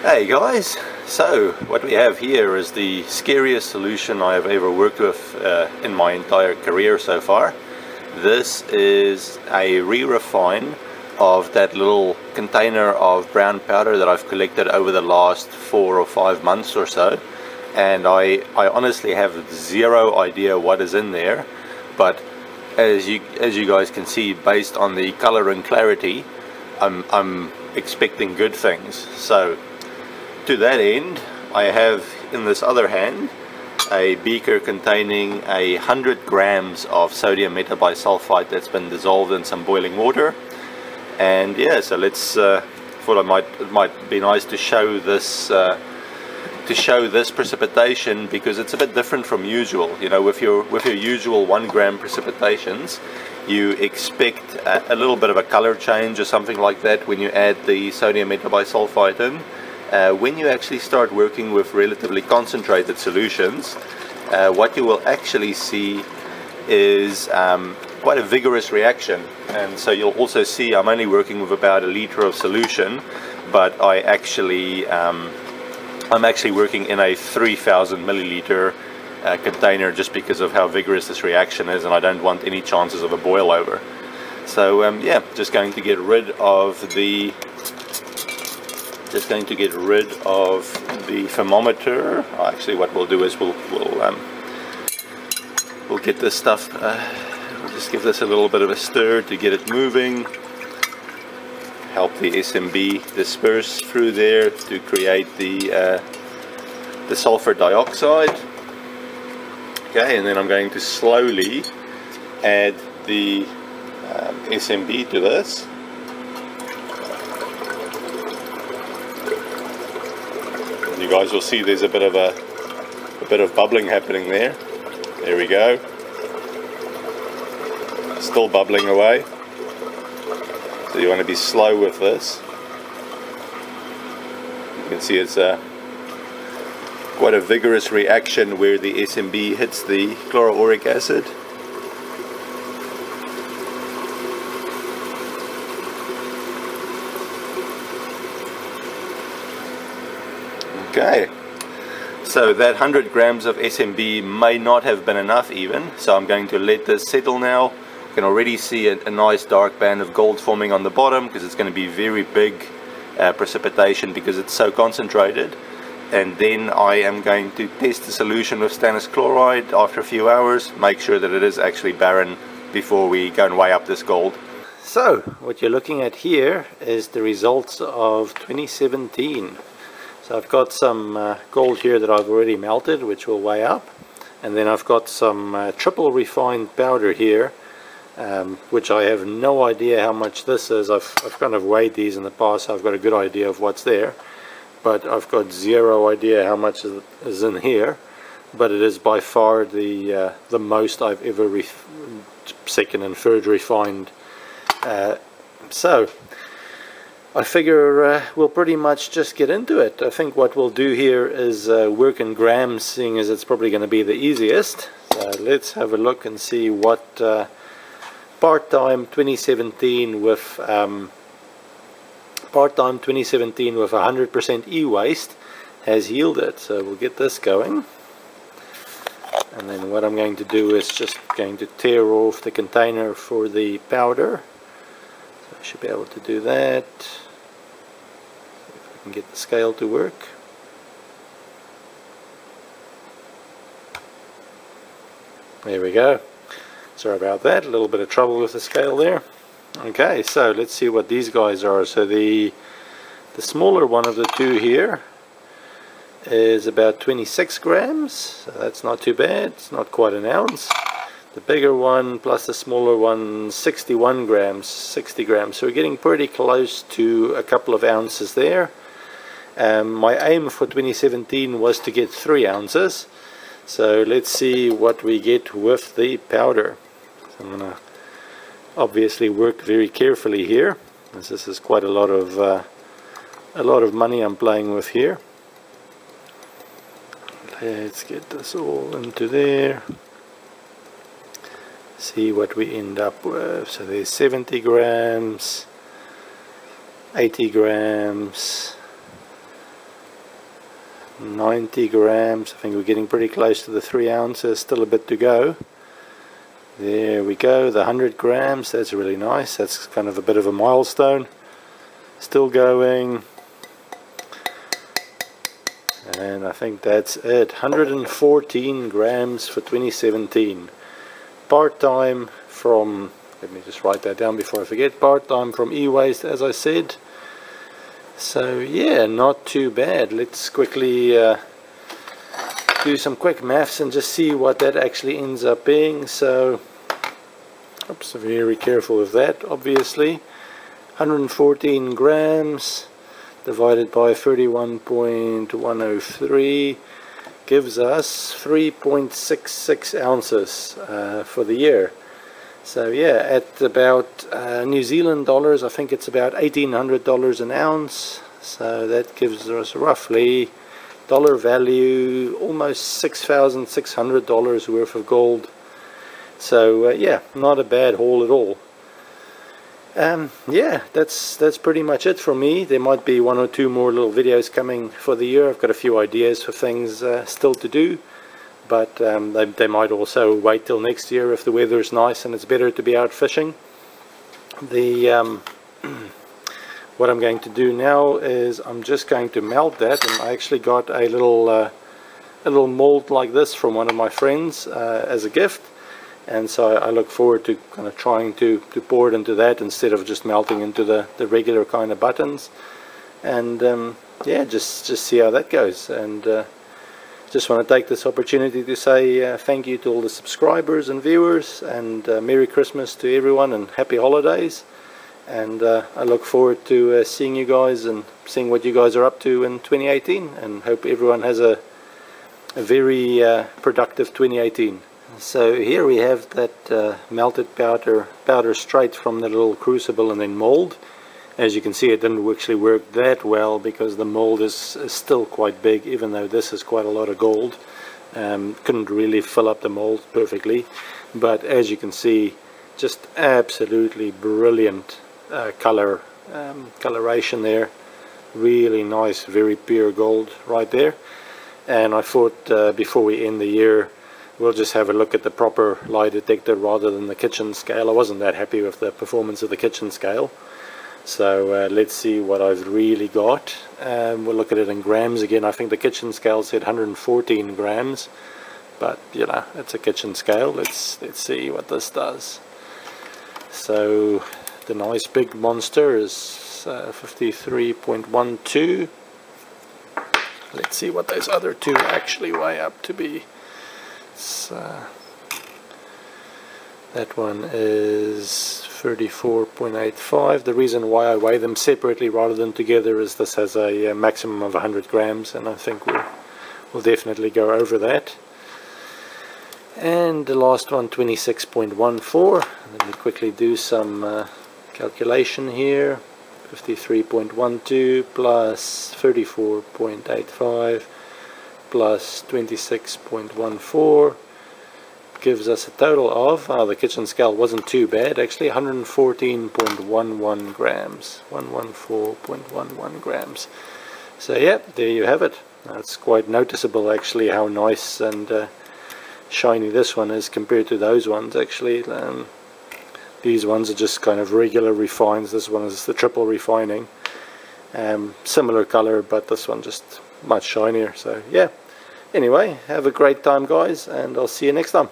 Hey guys, so what we have here is the scariest solution I have ever worked with in my entire career so far. This is a re-refine of that little container of brown powder that I've collected over the last 4 or 5 months or so, and I honestly have zero idea what is in there, but as you guys can see, based on the color and clarity, I'm expecting good things. So to that end, I have in this other hand a beaker containing 100 grams of sodium metabisulfite that's been dissolved in some boiling water. And yeah, so let's thought it might be nice to show this precipitation, because it's a bit different from usual. You know, with your usual 1 gram precipitations, you expect a little bit of a color change or something like that when you add the sodium metabisulfite in. When you actually start working with relatively concentrated solutions, what you will actually see is quite a vigorous reaction. And so you'll also see I'm only working with about 1 liter of solution, but I'm actually working in a 3000 milliliter container, just because of how vigorous this reaction is, and I don't want any chances of a boil over. So yeah, just going to get rid of the thermometer. Actually, what we'll do is we'll get this stuff. We'll just give this a little bit of a stir to get it moving. Help the SMB disperse through there to create the sulfur dioxide. Okay, and then I'm going to slowly add the SMB to this. You guys will see there's a bit of bubbling happening there. There we go. Still bubbling away. So you want to be slow with this. You can see it's quite a vigorous reaction where the SMB hits the chloroauric acid. Okay, so that 100 grams of SMB may not have been enough even, so I'm going to let this settle now. You can already see a nice dark band of gold forming on the bottom, because it's going to be very big precipitation because it's so concentrated. And then I am going to test the solution with stannous chloride after a few hours, make sure that it is actually barren before we go and weigh up this gold. So what you're looking at here is the results of 2017. So I've got some gold here that I've already melted, which will weigh up, and then I've got some triple refined powder here, which I have no idea how much this is. I've kind of weighed these in the past, so I've got a good idea of what's there, but I've got zero idea how much is in here. But it is by far the most I've ever second and third refined. So I figure we'll pretty much just get into it. I think what we'll do here is work in grams, seeing as it's probably going to be the easiest. So let's have a look and see what part-time 2017 with 100% e-waste has yielded. So we'll get this going, and then what I'm going to do is just going to tear off the container for the powder. So I should be able to do that. And get the scale to work. There we go. Sorry about that, a little bit of trouble with the scale there. Okay, so let's see what these guys are. So the smaller one of the two here is about 26 grams, so that's not too bad. It's not quite an ounce. The bigger one plus the smaller one, 61 grams, 60 grams. So we're getting pretty close to a couple of ounces there. My aim for 2017 was to get 3 ounces. So let's see what we get with the powder. So I'm going to obviously work very carefully here, as this is quite a lot of money I'm playing with here. Let's get this all into there. See what we end up with. So there's 70 grams, 80 grams, 90 grams. I think we're getting pretty close to the 3 ounces, still a bit to go. There we go, the 100 grams, that's really nice. That's kind of a bit of a milestone. Still going. And I think that's it. 114 grams for 2017. Part-time from, let me just write that down before I forget, part-time from e-waste, as I said. So yeah, not too bad. Let's quickly do some quick maths and just see what that actually ends up being. So, oops, very careful with that, obviously. 114 grams divided by 31.103 gives us 3.66 ounces for the year. So yeah, at about New Zealand dollars, I think it's about $1,800 an ounce. So that gives us roughly dollar value, almost $6,600 worth of gold. So yeah, not a bad haul at all. Yeah, that's pretty much it for me. There might be 1 or 2 more little videos coming for the year. I've got a few ideas for things still to do. But they might also wait till next year if the weather is nice and it's better to be out fishing. What I'm going to do now is I'm just going to melt that, and I actually got a little mold like this from one of my friends as a gift, and so I look forward to kind of trying to pour it into that instead of just melting into the regular kind of buttons, and yeah, just see how that goes. And just want to take this opportunity to say thank you to all the subscribers and viewers, and Merry Christmas to everyone and Happy Holidays. And I look forward to seeing you guys and seeing what you guys are up to in 2018, and hope everyone has a very productive 2018. So here we have that melted powder straight from the little crucible and then mold. As you can see, it didn't actually work that well because the mold is still quite big, even though this is quite a lot of gold. Couldn't really fill up the mold perfectly, but as you can see, just absolutely brilliant coloration there. Really nice, very pure gold right there. And I thought before we end the year, we'll just have a look at the proper lie detector rather than the kitchen scale. I wasn't that happy with the performance of the kitchen scale. So let's see what I've really got. We'll look at it in grams again. I think the kitchen scale said 114 grams, but you know, it's a kitchen scale. Let's see what this does. So the nice big monster is 53.12. Let's see what those other two actually weigh up to be. That one is 34.85. The reason why I weigh them separately rather than together is this has a maximum of 100 grams, and I think we'll definitely go over that. And the last one, 26.14. Let me quickly do some calculation here. 53.12 plus 34.85 plus 26.14 gives us a total of, the kitchen scale wasn't too bad actually, 114.11 grams. 114.11 grams. So yeah, there you have it. It's quite noticeable actually how nice and shiny this one is compared to those ones actually. These ones are just kind of regular refines. This one is the triple refining. Similar color, but this one just much shinier. So yeah, anyway, have a great time guys, and I'll see you next time.